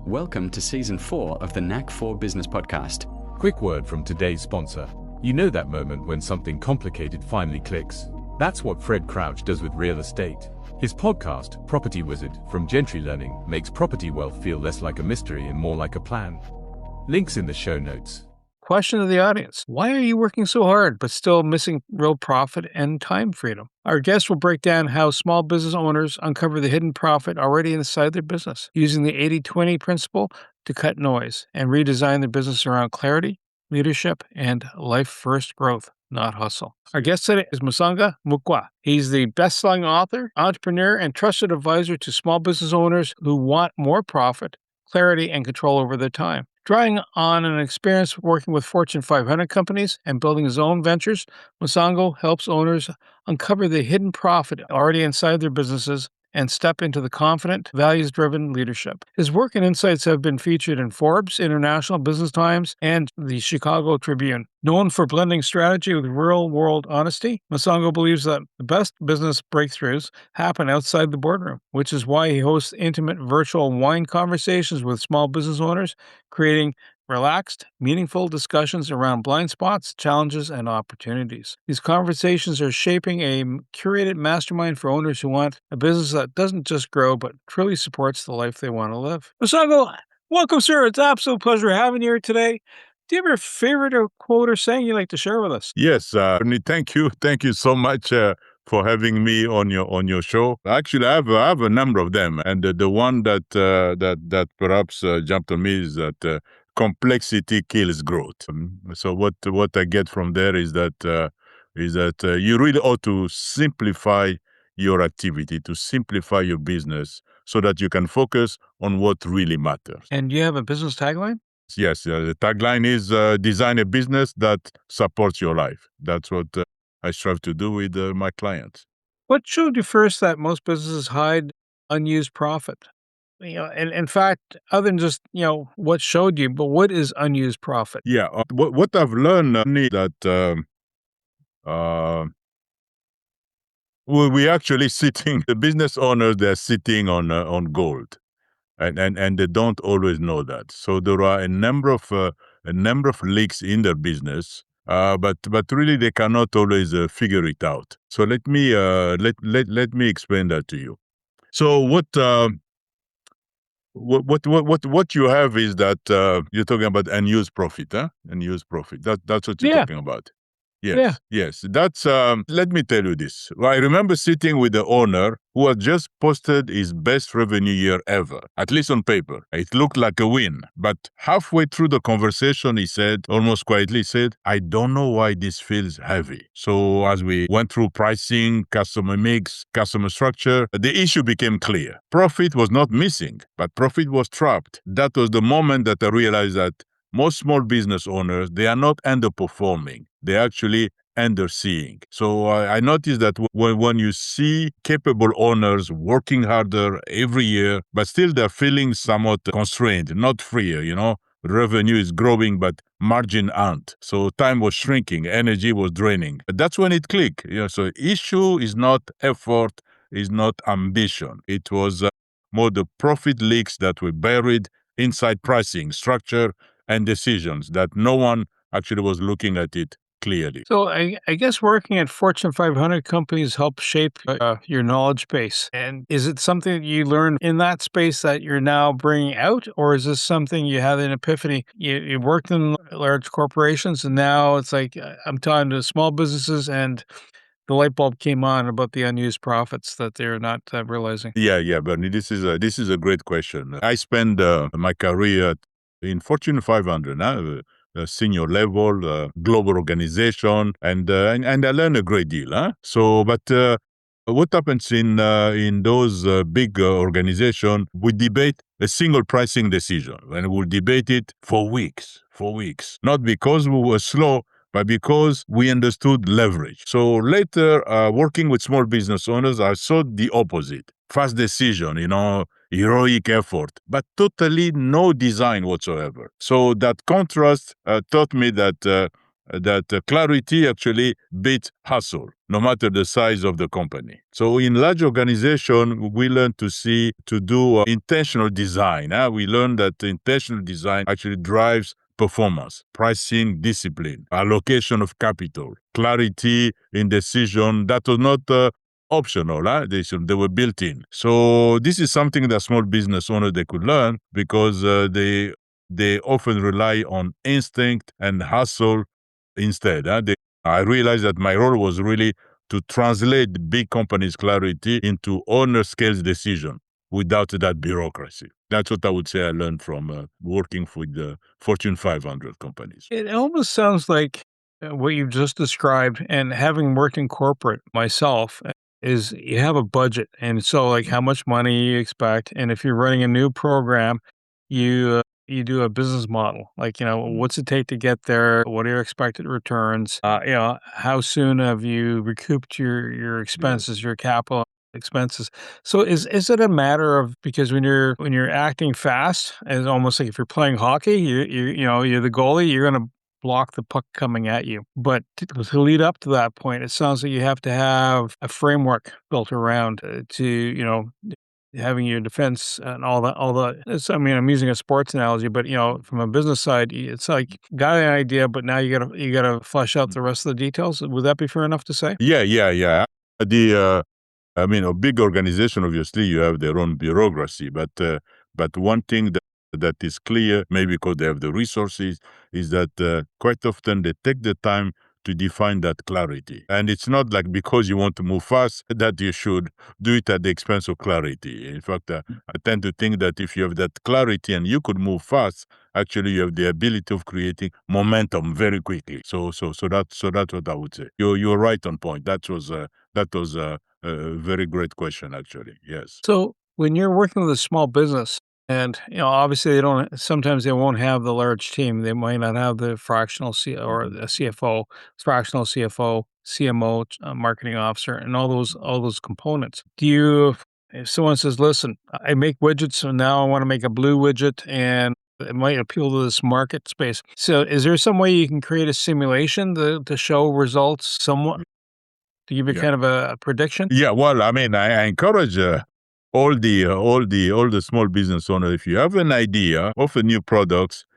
Welcome to Season 4 of the Knack for Business podcast. Quick word from today's sponsor. You know that moment when something complicated finally clicks? That's what Fred Crouch does with real estate. His podcast, Property Wizard, from Gentry Learning, makes property wealth feel less like a mystery and more like a plan. Links in the show notes. Question of the audience. Why are you working so hard but still missing real profit and time freedom? Our guest will break down how small business owners uncover the hidden profit already inside their business, using the 80-20 principle to cut noise and redesign their business around clarity, leadership, and life-first growth, not hustle. Our guest today is Mosongo Moukwa. He's the best-selling author, entrepreneur, and trusted advisor to small business owners who want more profit, clarity, and control over their time. Drawing on an experience working with Fortune 500 companies and building his own ventures, Mosongo helps owners uncover the hidden profit already inside their businesses and step into the confident, values-driven leadership. His work and insights have been featured in Forbes, International Business Times, and the Chicago Tribune. Known for blending strategy with real-world honesty, Mosongo believes that the best business breakthroughs happen outside the boardroom, which is why he hosts intimate virtual wine conversations with small business owners, creating relaxed, meaningful discussions around blind spots, challenges, and opportunities. These conversations are shaping a curated mastermind for owners who want a business that doesn't just grow, but truly supports the life they want to live. Mosongo, welcome, sir. It's an absolute pleasure having you here today. Do you have a favorite or quote or saying you'd like to share with us? Yes, thank you. Thank you so much for having me on your show. Actually, I have a number of them, and the one that perhaps jumped on me is that complexity kills growth. So what I get from there is that you really ought to simplify your activity, to simplify your business, so that you can focus on what really matters. And do you have a business tagline? Yes, the tagline is design a business that supports your life. That's what I strive to do with my clients. What showed you first that most businesses hide unused profit? And in fact, other than just, what showed you, but what is unused profit? Yeah, what I've learned is that we actually sitting, the business owners, they're sitting on gold. And they don't always know that. So there are a number of leaks in their business, but really they cannot always figure it out. So let me explain that to you. So what you have is that you're talking about unused profit, huh? Unused profit. That's what you're talking about. Yes. That's, let me tell you this. I remember sitting with the owner who had just posted his best revenue year ever, at least on paper. It looked like a win. But halfway through the conversation, he said, almost quietly said, I don't know why this feels heavy. So as we went through pricing, customer mix, customer structure, the issue became clear. Profit was not missing, but profit was trapped. That was the moment that I realized that most small business owners, they are not underperforming. They're actually underseeing. So I noticed that when you see capable owners working harder every year, but still they're feeling somewhat constrained, not free, revenue is growing, but margin aren't. So time was shrinking, energy was draining. That's when it clicked. So issue is not effort, is not ambition. It was more the profit leaks that were buried inside pricing, structure, and decisions that no one actually was looking at it clearly. So I guess working at Fortune 500 companies helps shape your knowledge base. And is it something that you learned in that space that you're now bringing out? Or is this something you had an epiphany? You worked in large corporations and now it's like I'm talking to small businesses and the light bulb came on about the unused profits that they're not realizing. Yeah, Bernie, this is a great question. I spent my career in Fortune 500, senior level, global organization, and I learned a great deal. So, but what happens in those big organizations? We debate a single pricing decision, and we'll debate it for weeks, not because we were slow, but because we understood leverage. So later, working with small business owners, I saw the opposite. Fast decision, heroic effort, but totally no design whatsoever. So that contrast taught me that that clarity actually beats hustle, no matter the size of the company. So in large organization, we learn to do intentional design. We learn that intentional design actually drives performance, pricing discipline, allocation of capital, clarity in decision. That was not optional. They were built in. So this is something that small business owners they could learn because they often rely on instinct and hustle instead. I realized that my role was really to translate big companies' clarity into owner scales decision without that bureaucracy. That's what I would say I learned from working with the Fortune 500 companies. It almost sounds like what you've just described, and having worked in corporate myself, is you have a budget. And so, like, how much money you expect. And if you're running a new program, you do a business model. Like, what's it take to get there? What are your expected returns? How soon have you recouped your expenses, your capital expenses? So is it a matter of, because when you're acting fast, it's almost like if you're playing hockey, you're the goalie, you're gonna block the puck coming at you. But to lead up to that point, it sounds like you have to have a framework built around having your defense and I mean, I'm using a sports analogy, but from a business side, it's like got an idea, but now you gotta flesh out the rest of the details. Would that be fair enough to say? Yeah. I mean, a big organization, obviously, you have their own bureaucracy, but one thing that is clear, maybe because they have the resources, is that quite often they take the time to define that clarity. And it's not like because you want to move fast that you should do it at the expense of clarity. In fact, I tend to think that if you have that clarity and you could move fast, actually you have the ability of creating momentum very quickly. So that's what I would say. You're right on point. That was a very great question, actually. Yes. So when you're working with a small business, and obviously sometimes they won't have the large team. They might not have the fractional or the CFO, fractional CFO, CMO, marketing officer, and all those components. If someone says, "Listen, I make widgets, so now I want to make a blue widget," and it might appeal to this market space. So, is there some way you can create a simulation to show results somewhat, to give you Yeah. kind of a prediction? Yeah, well, I mean, I encourage all the small business owners. If you have an idea of a new product,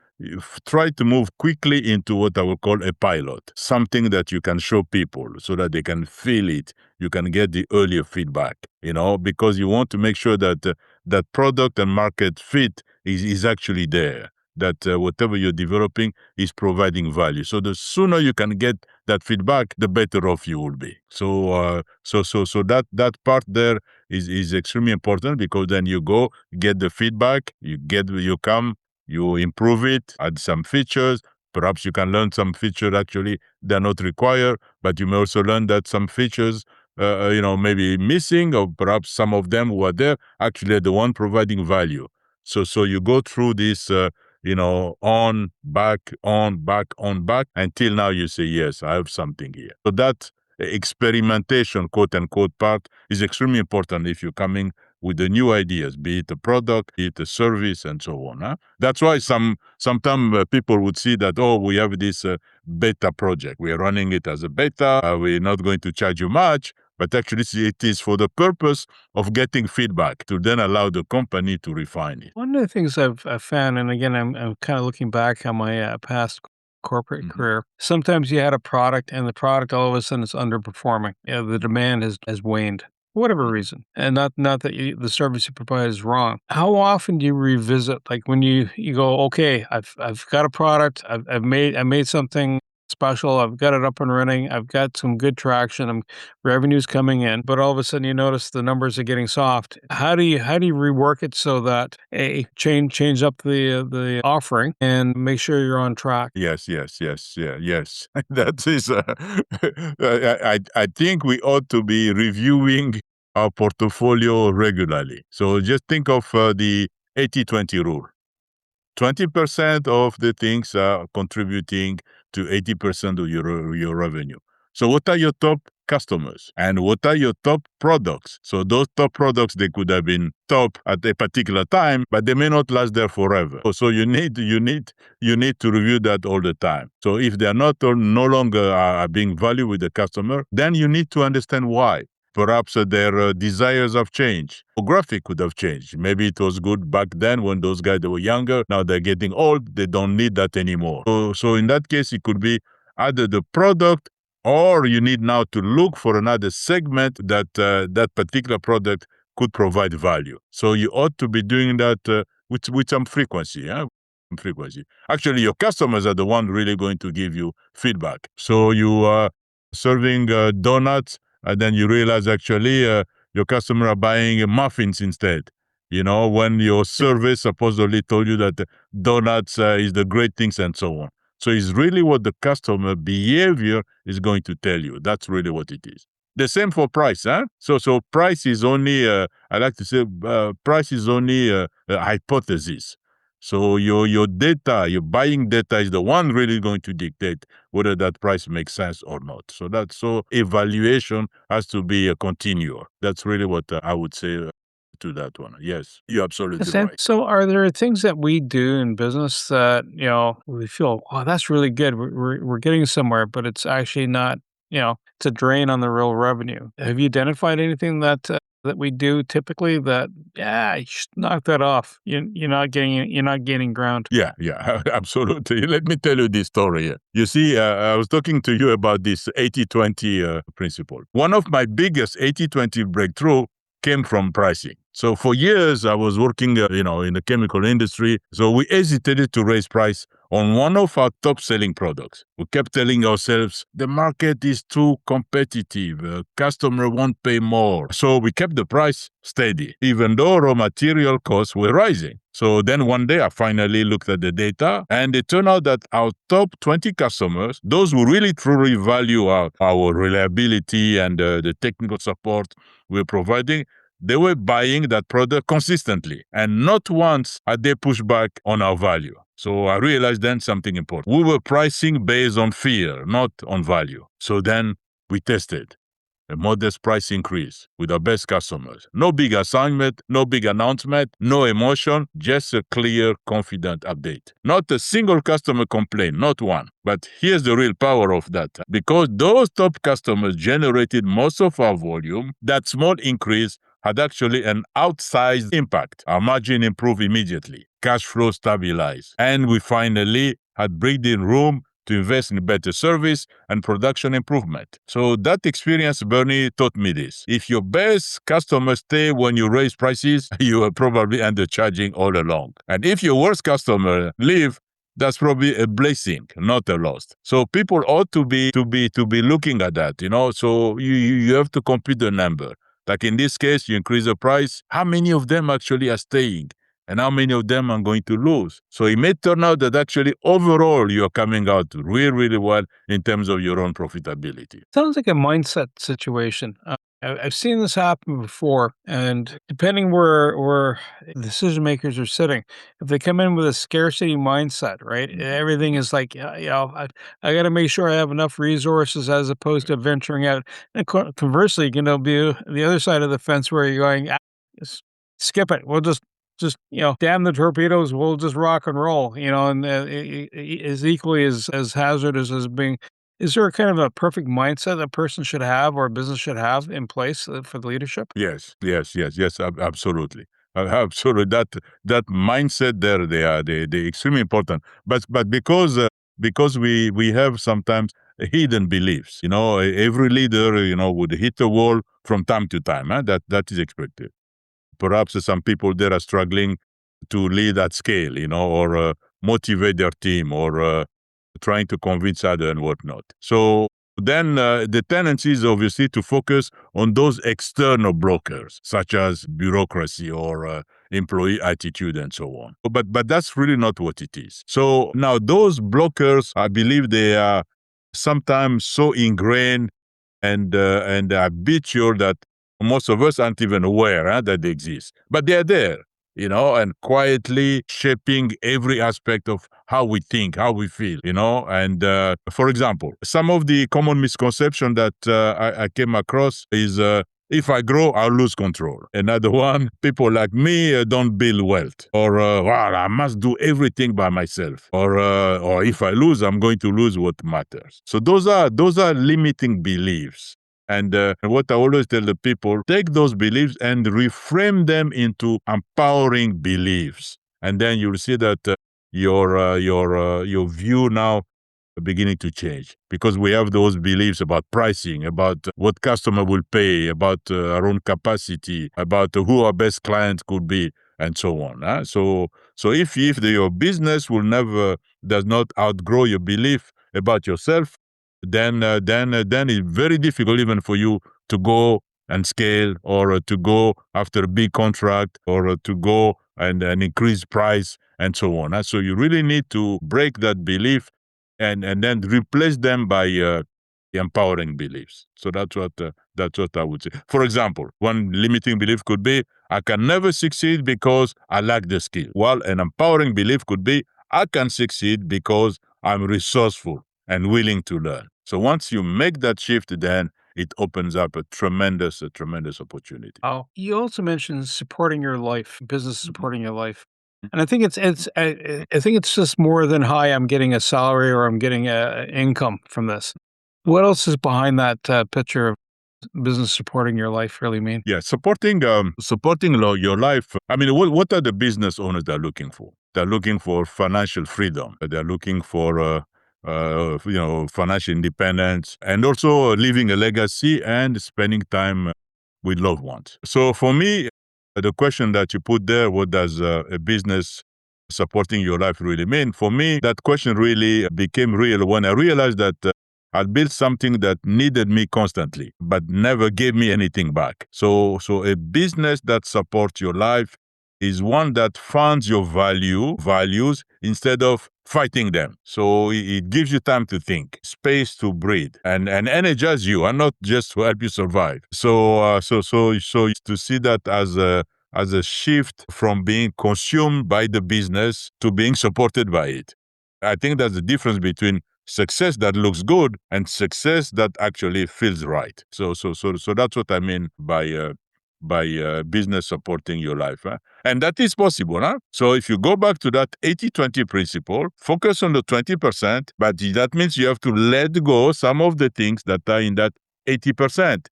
try to move quickly into what I would call a pilot, something that you can show people so that they can feel it. You can get the earlier feedback, because you want to make sure that that product and market fit is actually there. That whatever you're developing is providing value. So the sooner you can get that feedback, the better off you will be. So that part there is extremely important, because then you go get the feedback, you come, you improve it, add some features. Perhaps you can learn some features actually they're not required, but you may also learn that some features maybe missing, or perhaps some of them who are there actually are the one providing value. So you go through this on, back, until now you say, yes, I have something here. So that experimentation, quote unquote, part is extremely important if you're coming with the new ideas, be it a product, be it a service, and so on. That's why sometimes people would see that, oh, we have this beta project. We are running it as a beta. We're not going to charge you much, but actually it is for the purpose of getting feedback to then allow the company to refine it. One of the things I've found, and again, I'm kind of looking back on my past corporate career. Sometimes you had a product, and the product all of a sudden is underperforming. The demand has waned for whatever reason, and not that the service you provide is wrong. How often do you revisit, like when you go, okay, I've got a product, I made something special, I've got it up and running, I've got some good traction, revenue's coming in, but all of a sudden you notice the numbers are getting soft. How do you rework it so that change up the offering and make sure you're on track? Yes. That is, I think we ought to be reviewing our portfolio regularly. So just think of the 80-20 rule. 20% of the things are contributing to 80% of your revenue. So what are your top customers and what are your top products. So those top products, they could have been top at a particular time, but they may not last there forever. So you need to review that all the time. So if they are no longer being valued with the customer, then you need to understand why. Perhaps their desires have changed. Demographic could have changed. Maybe it was good back then when those guys, they were younger. Now they're getting old. They don't need that anymore. So in that case, it could be either the product, or you need now to look for another segment that that particular product could provide value. So you ought to be doing that with some frequency. Frequency. Actually, your customers are the ones really going to give you feedback. So you are serving donuts, and then you realize actually your customer are buying muffins instead. When your survey supposedly told you that donuts is the great things and so on. So it's really what the customer behavior is going to tell you. That's really what it is. The same for price, huh? So price is only, I like to say, price is only a hypothesis. So your data, your buying data is the one really going to dictate whether that price makes sense or not. So evaluation has to be a continual. That's really what I would say to that one. Yes, you're absolutely right. So are there things that we do in business that, we feel, oh, that's really good. We're getting somewhere, but it's actually not, it's a drain on the real revenue. Have you identified anything that we do typically that, you should knock that off. You're not gaining ground. Yeah, absolutely. Let me tell you this story. You see, I was talking to you about this 80-20 principle. One of my biggest 80-20 breakthrough came from pricing. So for years, I was working, in the chemical industry. So we hesitated to raise price on one of our top selling products. We kept telling ourselves, the market is too competitive. Customer won't pay more. So we kept the price steady, even though raw material costs were rising. So then one day I finally looked at the data, and it turned out that our top 20 customers, those who really truly value our reliability and the technical support we're providing, they were buying that product consistently, and not once had they pushed back on our value. So I realized then something important. We were pricing based on fear, not on value. So then we tested a modest price increase with our best customers. No big assignment, no big announcement, no emotion, just a clear, confident update. Not a single customer complaint, not one. But here's the real power of that. Because those top customers generated most of our volume, that small increase had actually an outsized impact. Our margin improved immediately. Cash flow stabilized. And we finally had breathing room to invest in better service and production improvement. So that experience, Bernie, taught me this. If your best customers stay when you raise prices, you are probably undercharging all along. And if your worst customer leave, that's probably a blessing, not a loss. So people ought to be looking at that, So you have to compute the number. Like in this case, you increase the price. How many of them actually are staying? And how many of them are going to lose? So it may turn out that actually overall you're coming out really, really well in terms of your own profitability. Sounds like a mindset situation. I've seen this happen before, and depending where decision makers are sitting, if they come in with a scarcity mindset, right, everything is like, I got to make sure I have enough resources as opposed to venturing out. And conversely, be the other side of the fence where you're going, skip it. We'll just damn the torpedoes. We'll just rock and roll. And is equally as hazardous as being. Is there a kind of a perfect mindset a person should have or a business should have in place for the leadership? Yes, absolutely. Absolutely. That mindset there, they're extremely important. But because we have sometimes hidden beliefs, every leader, would hit a wall from time to time. That is expected. Perhaps some people there are struggling to lead at scale, or motivate their team, or trying to convince others and whatnot. So then the tendency is obviously to focus on those external blockers, such as bureaucracy or employee attitude and so on. But that's really not what it is. So now those blockers, I believe they are sometimes so ingrained and habitual that most of us aren't even aware that they exist. But they're there. and quietly shaping every aspect of how we think, how we feel, And for example, some of the common misconception that I came across is if I grow, I'll lose control. Another one, people like me don't build wealth. Or, well, I must do everything by myself. Or if I lose, I'm going to lose what matters. So those are limiting beliefs. And what I always tell the people, take those beliefs and reframe them into empowering beliefs. And then you'll see that your view now beginning to change, because we have those beliefs about pricing, about what customer will pay, about our own capacity, about who our best client could be, and so on. So if your business does not outgrow your belief about yourself, then it's very difficult even for you to go and scale, or to go after a big contract, or to go and increase price, and so on. So you really need to break that belief and then replace them by empowering beliefs. So that's what I would say. For example, one limiting belief could be, I can never succeed because I lack the skill. While an empowering belief could be, I can succeed because I'm resourceful and willing to learn. So once you make that shift, then it opens up a tremendous opportunity. Oh, you also mentioned supporting your life, business supporting your life. And I think I think it's just more than, hi, I'm getting a salary or I'm getting a income from this. What else is behind that picture of business supporting your life really mean? Yeah, supporting your life. I mean, what are the business owners that are looking for? They're looking for financial freedom. They're looking for financial independence, and also leaving a legacy and spending time with loved ones. So for me, the question that you put there, what does a business supporting your life really mean? For me, that question really became real when I realized that I built something that needed me constantly, but never gave me anything back. So a business that supports your life is one that funds your values instead of fighting them. So it gives you time to think, space to breathe, and energize you, and not just to help you survive. So to see that as a shift from being consumed by the business to being supported by it. I think that's the difference between success that looks good and success that actually feels right. So that's what I mean by business supporting your life. And that is possible. So if you go back to that 80-20 principle, focus on the 20%, but that means you have to let go some of the things that are in that 80%.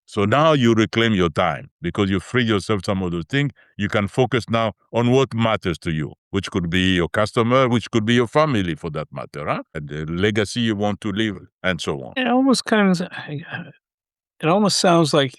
So now you reclaim your time because you free yourself some of those things. You can focus now on what matters to you, which could be your customer, which could be your family for that matter, and the legacy you want to leave, and so on. It almost sounds like,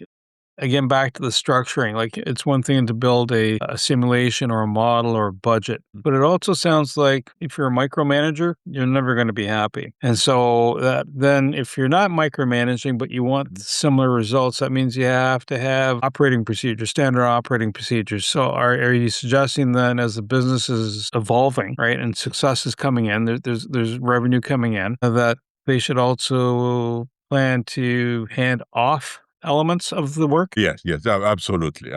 again, back to the structuring, like it's one thing to build a simulation or a model or a budget, but it also sounds like if you're a micromanager, you're never going to be happy. And so then if you're not micromanaging, but you want similar results, that means you have to have operating procedures, standard operating procedures. So are you suggesting then, as the business is evolving, right, and success is coming in, there's revenue coming in, that they should also plan to hand off elements of the work? Yes, absolutely.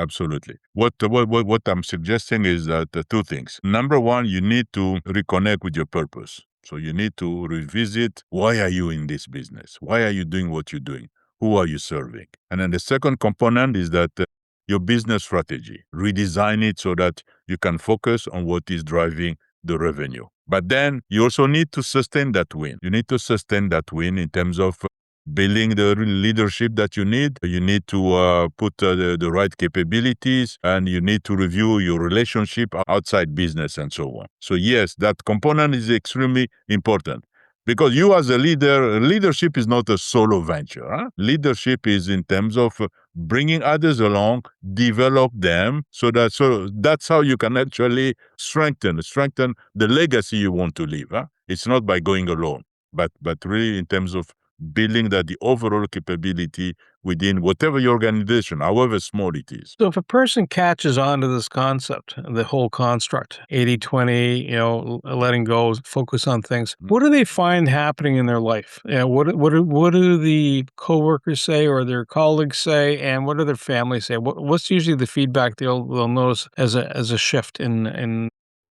What I'm suggesting is that two things. Number one, you need to reconnect with your purpose. So you need to revisit, why are you in this business? Why are you doing what you're doing? Who are you serving? And then the second component is that your business strategy. Redesign it so that you can focus on what is driving the revenue. But then you also need to sustain that win. You need to sustain that win in terms of building the leadership that you need. You need to put the right capabilities, and you need to review your relationship outside business and so on. So yes, that component is extremely important. Because you as a leader, leadership is not a solo venture. Leadership is in terms of bringing others along, develop them, so that's how you can actually strengthen the legacy you want to leave. It's not by going alone, but really in terms of building that the overall capability within whatever your organization, however small it is. So if a person catches on to this concept, the whole construct, 80-20, letting go, focus on things, what do they find happening in their life? What do the coworkers say or their colleagues say, and what do their families say? What's usually the feedback they'll notice as a shift in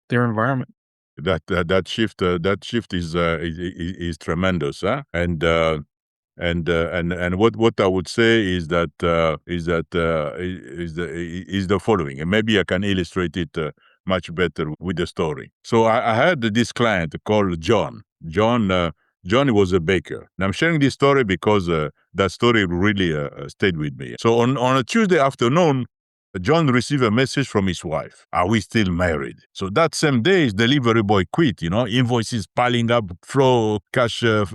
their environment? That shift is tremendous, huh? And what I would say is the following, and maybe I can illustrate it much better with the story. So I had this client called John. John was a baker. And I'm sharing this story because that story really stayed with me. So on a Tuesday afternoon, John received a message from his wife. Are we still married? So that same day, his delivery boy quit, invoices piling up,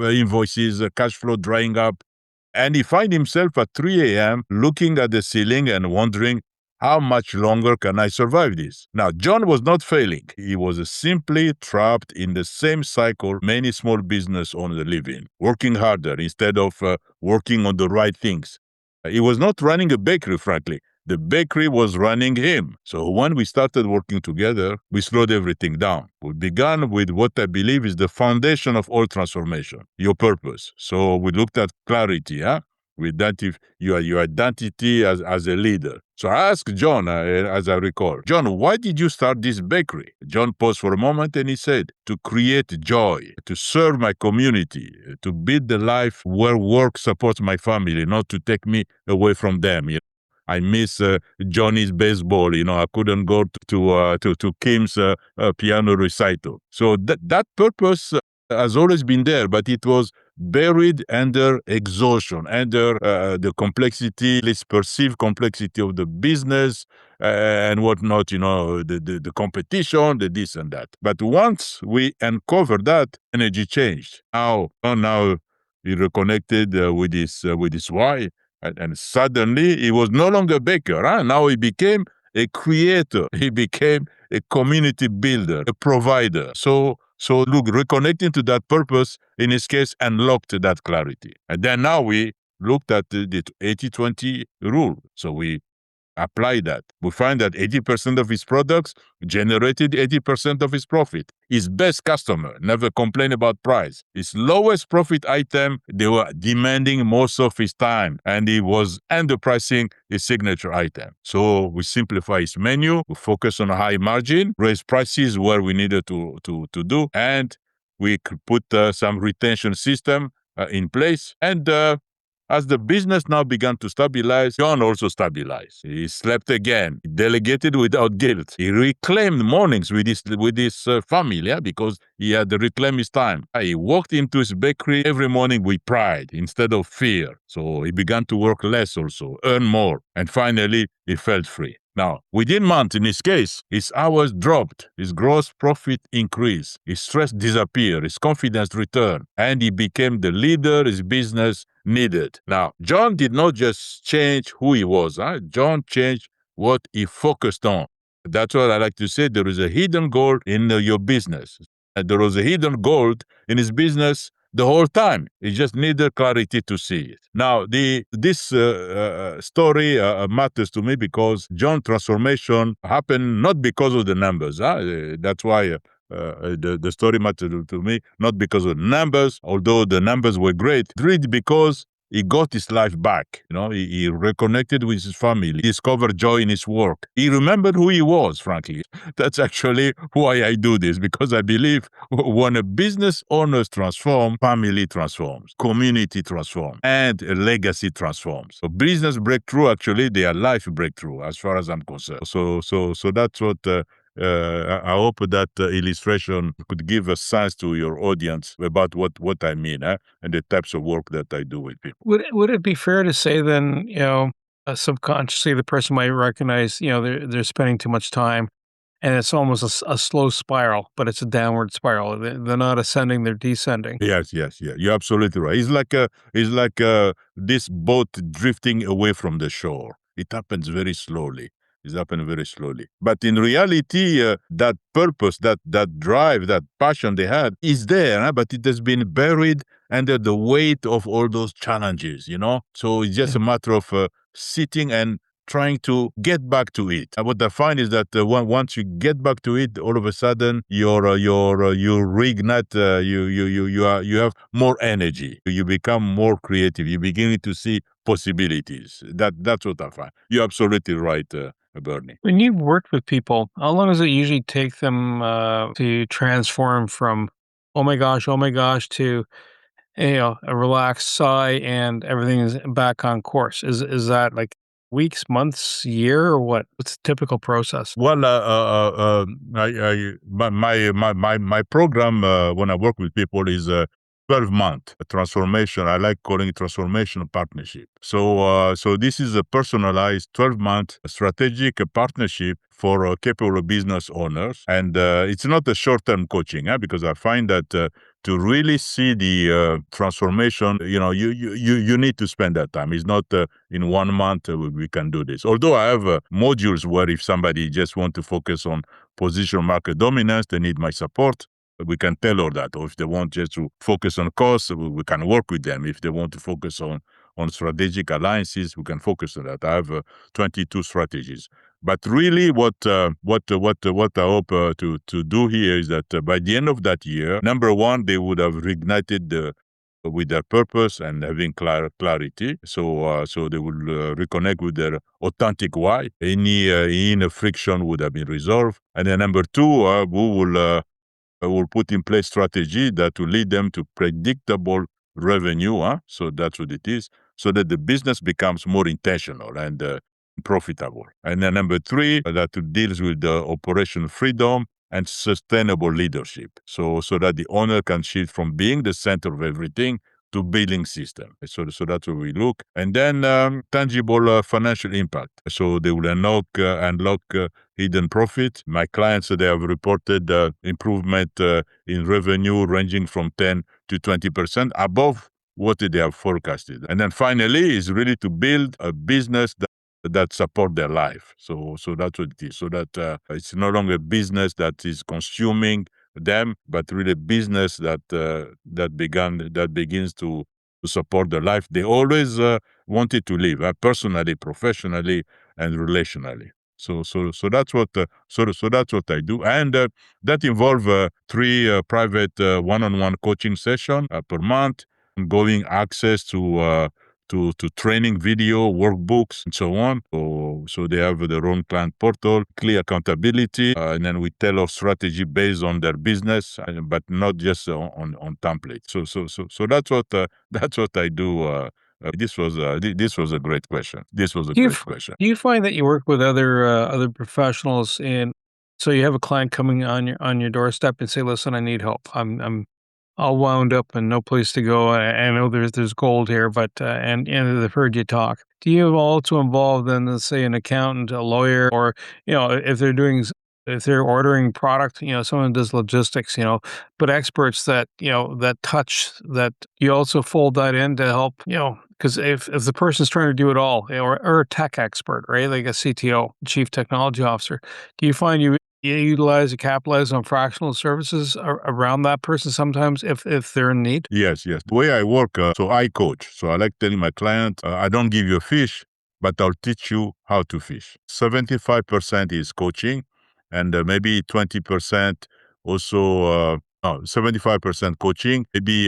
invoices, cash flow drying up. And he find himself at 3 a.m. looking at the ceiling and wondering, how much longer can I survive this? Now, John was not failing. He was simply trapped in the same cycle many small business owners live in, working harder instead of working on the right things. He was not running a bakery, frankly. The bakery was running him. So when we started working together, we slowed everything down. We began with what I believe is the foundation of all transformation, your purpose. So we looked at clarity, with that, if your identity as a leader. So I asked John, as I recall, John, why did you start this bakery? John paused for a moment and he said, to create joy, to serve my community, to build the life where work supports my family, not to take me away from them. I miss Johnny's baseball. I couldn't go to Kim's piano recital. So that purpose has always been there, but it was buried under exhaustion, under the complexity, this perceived complexity of the business and whatnot, the competition, the this and that. But once we uncovered that, energy changed. Now he reconnected with his wife. And suddenly he was no longer a baker. Now he became a creator. He became a community builder, a provider. So look, reconnecting to that purpose, in his case, unlocked that clarity. And then now we looked at the 80-20 rule. So we apply that. We find that 80% of his products generated 80% of his profit. His best customer never complained about price. His lowest profit item, they were demanding most of his time, and he was underpricing his signature item. So we simplify his menu, we focus on a high margin, raise prices where we needed to do, and we could put some retention system in place. And as the business now began to stabilize, John also stabilized. He slept again. He delegated without guilt. He reclaimed mornings with his family, because he had to reclaim his time. He walked into his bakery every morning with pride instead of fear. So he began to work less also, earn more, and finally he felt free. Now, within months, in his case, his hours dropped, his gross profit increased, his stress disappeared, his confidence returned, and he became the leader his business needed. Now, John did not just change who he was. John changed what he focused on. That's what I like to say. There is a hidden gold in your business. And there was a hidden gold in his business the whole time. He just needed clarity to see it. Now, this story matters to me because John's transformation happened not because of the numbers. That's why the story mattered to me, not because of numbers, although the numbers were great. Really because he got his life back. He reconnected with his family. He discovered joy in his work. He remembered who he was, frankly. That's actually why I do this, because I believe when a business owners transform, family transforms, community transforms, and a legacy transforms. So business breakthrough, actually, they are life breakthrough, as far as I'm concerned. So that's what I hope that illustration could give a sense to your audience about what I mean, and the types of work that I do with people. Would it be fair to say then, subconsciously the person might recognize, they're spending too much time, and it's almost a slow spiral, but it's a downward spiral. They're not ascending; they're descending. Yes. You're absolutely right. It's like this boat drifting away from the shore. It happens very slowly. It's happening very slowly. But in reality, that purpose, that drive, that passion they had is there, but it has been buried under the weight of all those challenges, So it's just a matter of sitting and trying to get back to it. And what I find is that once you get back to it, all of a sudden you reignite. You have more energy. You become more creative. You begin to see possibilities. That's what I find. You're absolutely right, Bernie. When you've worked with people, how long does it usually take them to transform from oh my gosh to a relaxed sigh and everything is back on course? Is that like weeks, months, year, or what? What's the typical process? Well, my program when I work with people is 12-month transformation. I like calling it transformational partnership. So this is a personalized 12-month strategic partnership for capable business owners, and it's not a short-term coaching, because I find that to really see the transformation, you need to spend that time. It's not in 1 month we can do this. Although I have modules where if somebody just want to focus on position market dominance, they need my support. We can tailor that. Or if they want just to focus on costs, we can work with them. If they want to focus on strategic alliances, we can focus on that. I have 22 strategies. But really, what I hope to do here is that by the end of that year, number one, they would have reignited with their purpose and having clarity. So they will reconnect with their authentic why. Any inner friction would have been resolved. And then number two, will put in place strategy that will lead them to predictable revenue. So that's what it is. So that the business becomes more intentional and profitable. And then number three, that deals with the operational freedom and sustainable leadership. So that the owner can shift from being the center of everything to building system. So that's where we look. And then tangible financial impact. So they will unlock hidden profit. My clients, they have reported improvement in revenue ranging from 10 to 20% above what they have forecasted. And then finally is really to build a business that support their life. So that's what it is. So that it's no longer a business that is consuming them, but really a business that begins to support their life they always wanted to live, personally, professionally, and relationally. So that's what that's what I do, and that involve 3 private one-on-one coaching session per month, ongoing access to training video, workbooks, and so on. So they have their own client portal, clear accountability, and then we tell our strategy based on their business, but not just on templates. So that's what I do. This was a great question. This was a great question. Do you find that you work with other professionals so you have a client coming on your doorstep and say, "Listen, I need help. I'm all wound up and no place to go. I know there's gold here, but and they've heard you talk." Do you also involve then, let's say, an accountant, a lawyer, or if they're ordering product, someone does logistics, but experts that that touch that you also fold that in to help, because if the person's trying to do it all, or a tech expert, right, like a CTO, chief technology officer, do you find you utilize or capitalize on fractional services around that person sometimes if they're in need? Yes. The way I work, so I coach. So I like telling my client, I don't give you a fish, but I'll teach you how to fish. 75% is coaching, and maybe 20% also, 75% coaching, maybe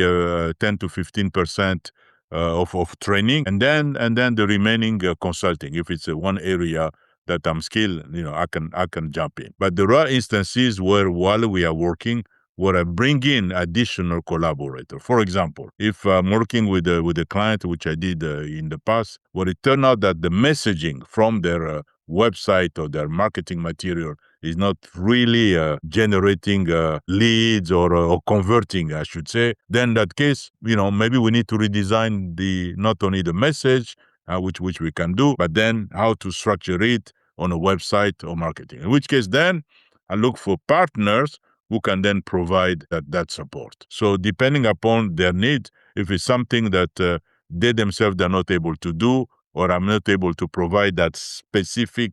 10 to 15% of training, and then the remaining consulting. If it's one area that I'm skilled, I can jump in. But there are instances where while we are working, where I bring in additional collaborator. For example, if I'm working with a client, which I did in the past, where it turned out that the messaging from their website or their marketing material is not really generating leads or converting, I should say, then in that case, maybe we need to redesign not only the message, which we can do, but then how to structure it on a website or marketing. In which case, then I look for partners who can then provide that support. So depending upon their need, if it's something that they themselves are not able to do, or I'm not able to provide that specific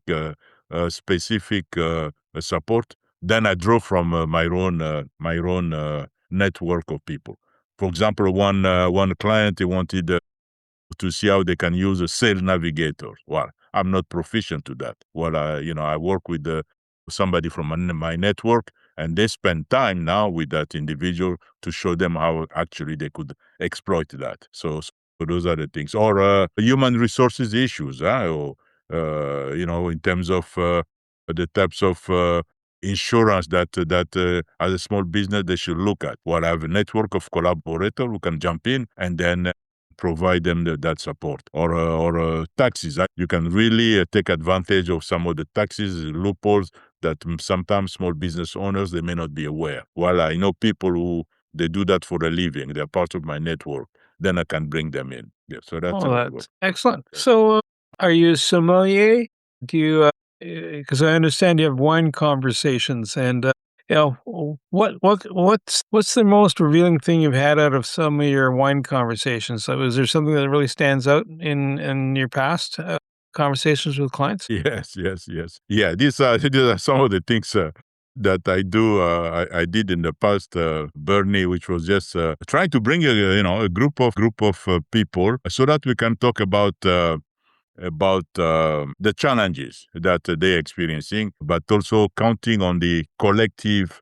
specific support, then I draw from my own network of people. For example, one client, he wanted to see how they can use a sales navigator. Well, I'm not proficient to that. Well, I work with somebody from my network, and they spend time now with that individual to show them how actually they could exploit that. So those are the things. Or human resources issues, or in terms of the types of insurance that as a small business they should look at. Well, I have a network of collaborators who can jump in and then provide them that support. Or taxes. You can really take advantage of some of the taxes loopholes that sometimes small business owners, they may not be aware. Well, I know people who they do that for a living. They're part of my network. Then I can bring them in. Yeah, so that's Oh, how it works. that's excellent. So, are you a sommelier? Do you, because I understand you have wine conversations, and what's the most revealing thing you've had out of some of your wine conversations? So, is there something that really stands out in your past conversations with clients? Yes, yes, yes. Yeah, these are some of the things that I do. I did in the past, Bernie, which was just trying to bring a group of people so that we can talk about the challenges that they're experiencing, but also counting on the collective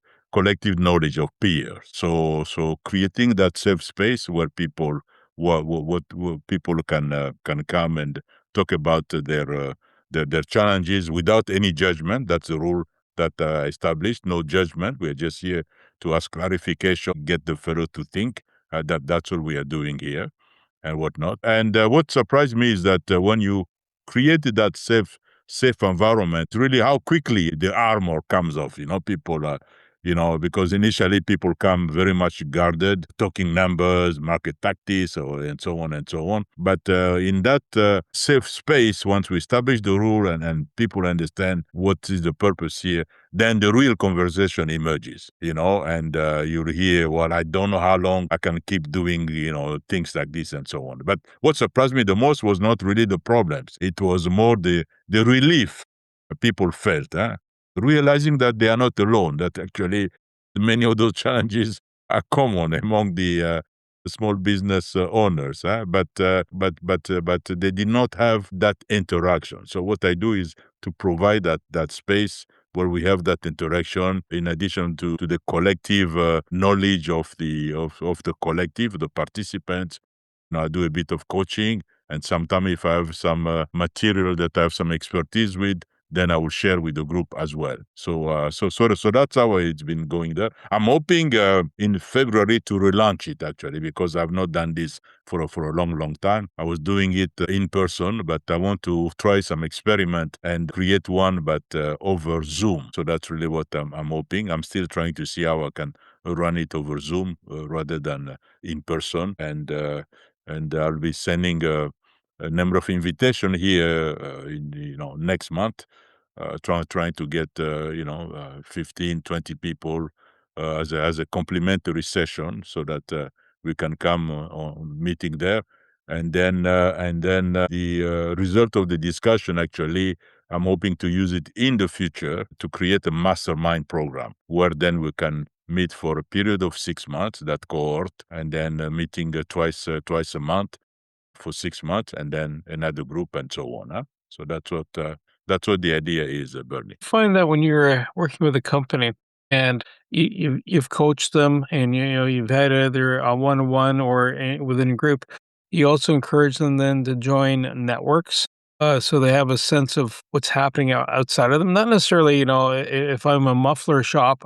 knowledge of peers. So creating that safe space where people what people can come and talk about their challenges without any judgment. That's the rule that I established. No judgment. We're just here to ask clarification, get the fellow to think. That's what we are doing here and whatnot. And what surprised me is that when you created that safe environment, really how quickly the armor comes off. People are, because initially people come very much guarded, talking numbers, market tactics, and so on and so on. But in that safe space, once we establish the rule and people understand what is the purpose here, then the real conversation emerges, and you'll hear, well, I don't know how long I can keep doing, things like this and so on. But what surprised me the most was not really the problems. It was more the relief people felt, realizing that they are not alone, that actually many of those challenges are common among the small business owners, but they did not have that interaction. So what I do is to provide that space where we have that interaction, in addition to the collective knowledge of the collective, the participants. I do a bit of coaching, and sometimes if I have some material that I have some expertise with, then I will share with the group as well. So that's how it's been going there. I'm hoping in February to relaunch it, actually, because I've not done this for a long time. I was doing it in person, but I want to try some experiment and create one, but over Zoom. So that's really what I'm hoping. I'm still trying to see how I can run it over Zoom rather than in person, and I'll be sending a number of invitation here, next month, trying to get 15, 20 people as a complimentary session, so that we can come on meeting there, and then the result of the discussion, actually, I'm hoping to use it in the future to create a mastermind program where then we can meet for a period of 6 months, that cohort, and then meeting twice a month for 6 months, and then another group, and so on. So that's what the idea is, Bernie. Find that when you're working with a company and you've coached them, and you've had either a one-on-one or within a group, you also encourage them then to join networks, so they have a sense of what's happening outside of them. Not necessarily, if I'm a muffler shop,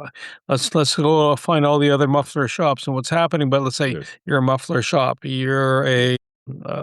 let's go find all the other muffler shops and what's happening. But let's say Yes. you're a muffler shop, you're a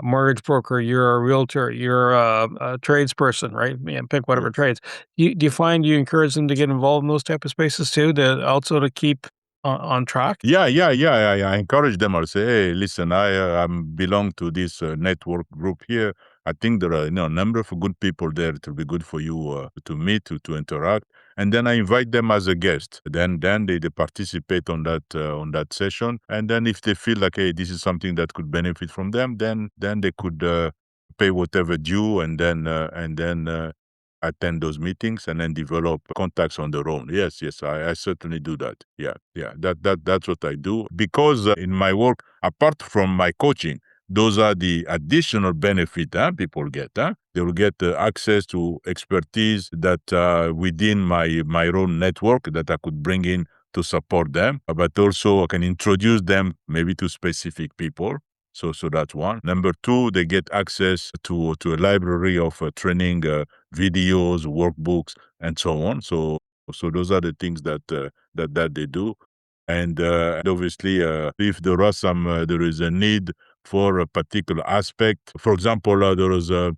mortgage broker, you're a realtor, you're a tradesperson, right? Yeah, pick whatever Yes. trades. Do you find you encourage them to get involved in those type of spaces too, to keep on track? Yeah, yeah, yeah. I encourage them. I'll say, hey, listen, I belong to this network group here. I think there are a number of good people there. It will be good for you to meet, to interact, and then I invite them as a guest. Then they participate on that session, and then if they feel like, hey, this is something that could benefit from them, then they could pay whatever due, and then attend those meetings and then develop contacts on their own. Yes, I certainly do that. That's what I do. Because in my work, apart from my coaching, those are the additional benefit people get. They will get access to expertise that within my own network that I could bring in to support them, but also I can introduce them maybe to specific people. So that's one. Number two, they get access to a library of training videos, workbooks, and so on. So those are the things that they do. And obviously, if there is a need for a particular aspect. For example, there was a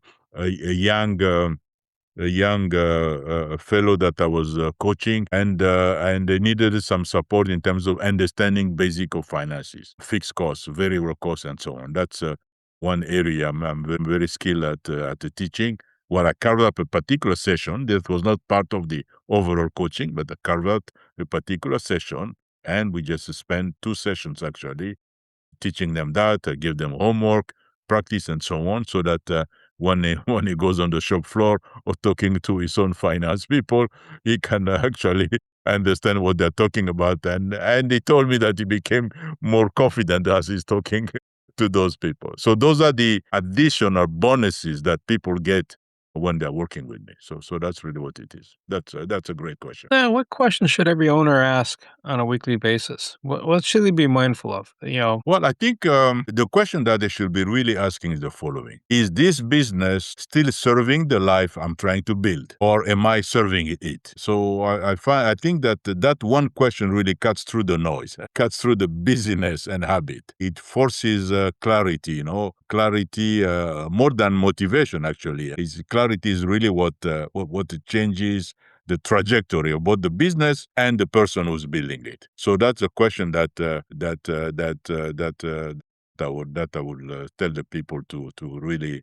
young fellow that I was coaching, and they needed some support in terms of understanding basic of finances, fixed costs, variable costs, and so on. That's one area I'm very skilled at the teaching. Where I carved up a particular session that was not part of the overall coaching, but I carved out a particular session, and we just spent 2 sessions actually teaching them that, give them homework, practice, and so on, so that when when he goes on the shop floor or talking to his own finance people, he can actually understand what they're talking about. And he told me that he became more confident as he's talking to those people. So those are the additional bonuses that people get when they're working with me. So that's really what it is. That's a great question. Now, what questions should every owner ask on a weekly basis? What should they be mindful of? Well, I think the question that they should be really asking is the following: is this business still serving the life I'm trying to build, or am I serving it? So I think that one question really cuts through the noise, cuts through the busyness and habit. It forces clarity. Clarity more than motivation. Actually, clarity is really what changes the trajectory of both the business and the person who's building it. So that's a question that I would tell the people to really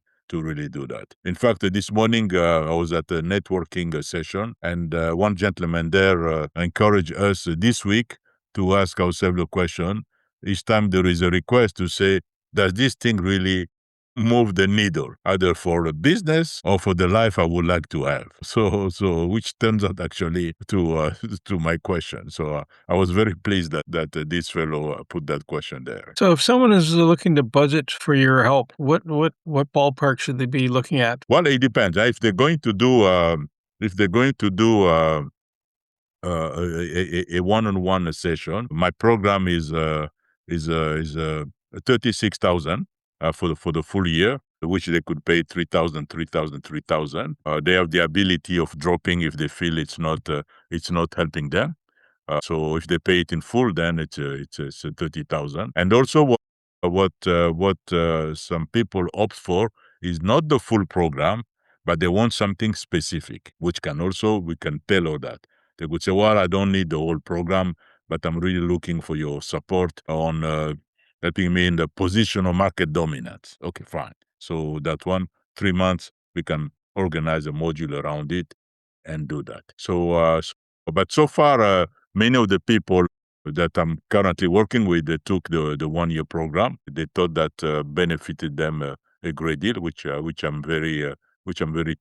do that. In fact, this morning I was at a networking session, and one gentleman there encouraged us this week to ask ourselves the question: each time there is a request, to say, does this thing really move the needle, either for a business or for the life I would like to have? So which turns out actually to to my question. So I was very pleased that this fellow put that question there. So if someone is looking to budget for your help, what ballpark should they be looking at? Well, it depends. If they're going to do a one-on-one session, my program is 36,000 for the full year, which they could pay 3,000, 3,000, 3,000. They have the ability of dropping if they feel it's not helping them. So if they pay it in full, then it's 30,000. And also, what some people opt for is not the full program, but they want something specific, which we can tailor that. They could say, well, I don't need the whole program, but I'm really looking for your support on helping me in the position of market dominance. Okay, fine. So that one, 3 months, we can organize a module around it and do that. But so far, many of the people that I'm currently working with, they took the 1 year program. They thought that benefited them a great deal, which I'm very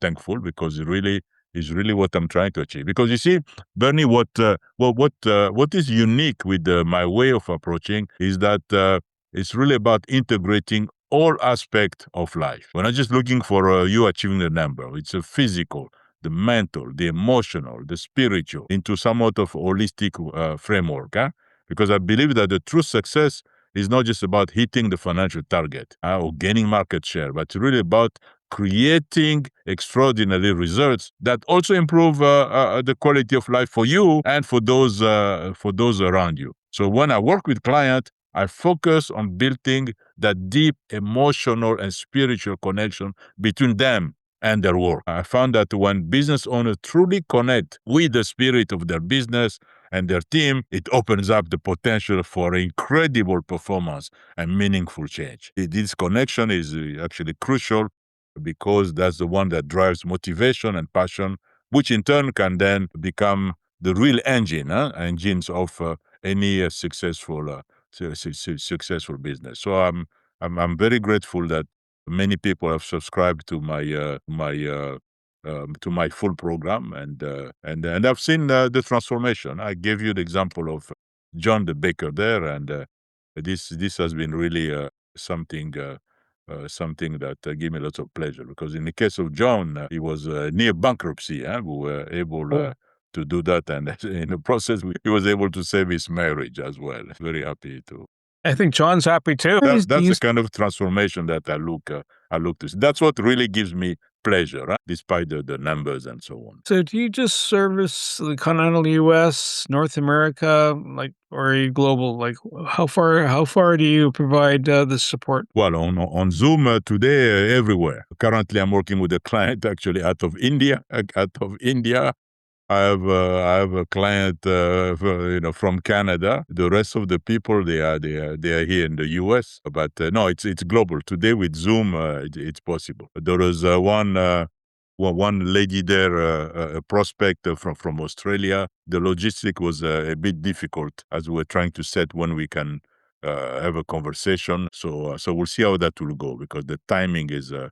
thankful, because it really is really what I'm trying to achieve. Because you see, Bernie, what is unique with my way of approaching is that it's really about integrating all aspects of life. We're not just looking for you achieving the number. It's a physical, the mental, the emotional, the spiritual, into somewhat of holistic framework. Because I believe that the true success is not just about hitting the financial target or gaining market share, but it's really about creating extraordinary results that also improve the quality of life for you and for those around you. So when I work with clients, I focus on building that deep emotional and spiritual connection between them and their work. I found that when business owners truly connect with the spirit of their business and their team, it opens up the potential for incredible performance and meaningful change. This connection is actually crucial, because that's the one that drives motivation and passion, which in turn can then become the real engines of any successful business. So I'm very grateful that many people have subscribed to my to my full program, and I've seen the transformation. I gave you the example of John the baker there, and this has been really something. Something that gave me lots of pleasure, because in the case of John, he was near bankruptcy. We were able to do that, and in the process, he was able to save his marriage as well. Very happy to. I think John's happy too. That's the kind of transformation that I look to see. That's what really gives me pleasure, despite the numbers and so on. So do you just service the continental U.S., North America, or are you global? Like, how far do you provide this support? Well, on Zoom today, everywhere. Currently, I'm working with a client actually out of India. I have a client, from Canada. The rest of the people, they are here in the U.S. But no, it's global. Today with Zoom, it's possible. There was one lady there, a prospect from Australia. The logistic was a bit difficult as we were trying to set when we can have a conversation. So we'll see how that will go, because the timing is a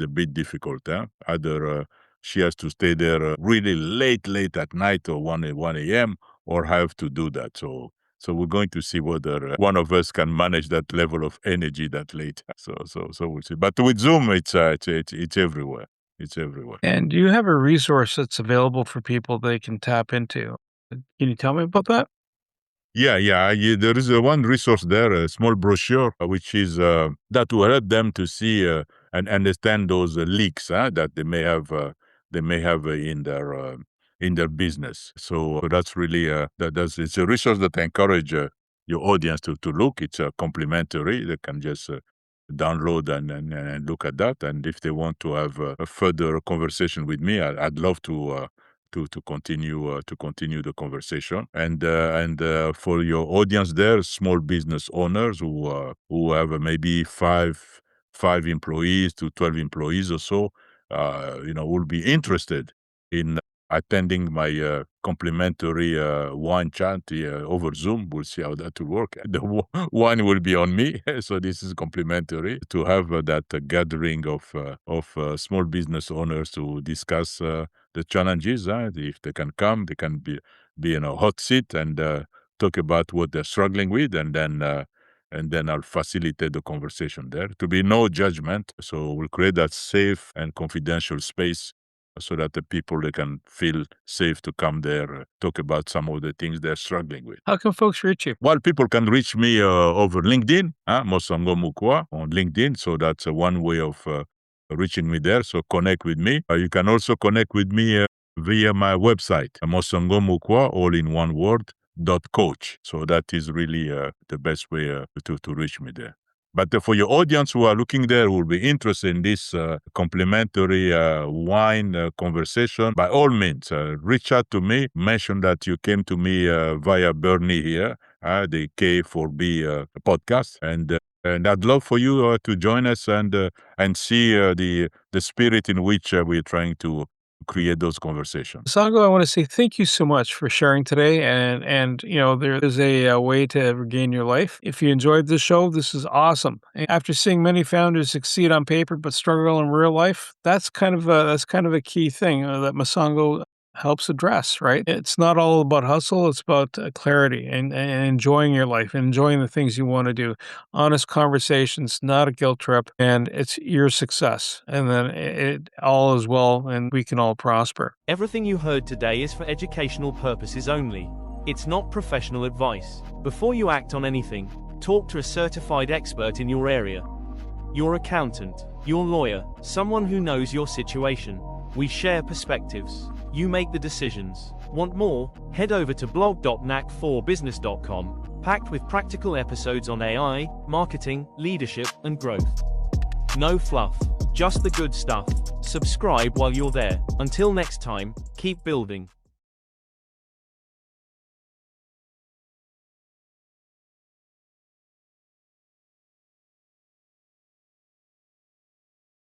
bit difficult. Either she has to stay there really late at night, or 1 a.m., or have to do that. So we're going to see whether one of us can manage that level of energy that late. So we'll see. But with Zoom, it's everywhere. It's everywhere. And do you have a resource that's available for people they can tap into? Can you tell me about that? Yeah. There is one resource there, a small brochure, which is that will help them to see and understand those leaks that they may have in their business. So that's really it's a resource that I encourage your audience to look. It's complimentary. They can just download and look at that. And if they want to have a further conversation with me, I'd love to continue the conversation. And for your audience there, small business owners who have maybe five employees to 12 employees or so, will be interested in attending my complimentary wine chat over Zoom. We'll see how that will work. The wine will be on me, so this is complimentary to have that gathering of small business owners to discuss the challenges. If they can come, they can be in a hot seat and talk about what they're struggling with, and then I'll facilitate the conversation there. To be no judgment, so we'll create that safe and confidential space so that the people, they can feel safe to come there, talk about some of the things they're struggling with. How can folks reach you? Well, people can reach me over LinkedIn, Mosongo Moukwa on LinkedIn. So that's one way of reaching me there. So connect with me. You can also connect with me via my website, Mosongo Moukwa, all in one word, .coach. So that is really the best way to reach me there. But for your audience who are looking there, who will be interested in this complimentary wine conversation, by all means, reach out to me. Mention that you came to me via Bernie here, the K4B podcast, and I'd love for you to join us and see the spirit in which we're trying to create those conversations. Mosongo, I want to say thank you so much for sharing today. And there is a way to regain your life. If you enjoyed this show, this is awesome. After seeing many founders succeed on paper but struggle in real life, that's kind of a key thing that Mosongo helps address, right? It's not all about hustle. It's about clarity and enjoying your life and enjoying the things you want to do. Honest conversations, not a guilt trip, and it's your success. And then it all is well, and we can all prosper. Everything you heard today is for educational purposes only. It's not professional advice. Before you act on anything, talk to a certified expert in your area. Your accountant, your lawyer, someone who knows your situation. We share perspectives. You make the decisions. Want more? Head over to blog.knack4business.com, packed with practical episodes on AI, marketing, leadership, and growth. No fluff, just the good stuff. Subscribe while you're there. Until next time, keep building.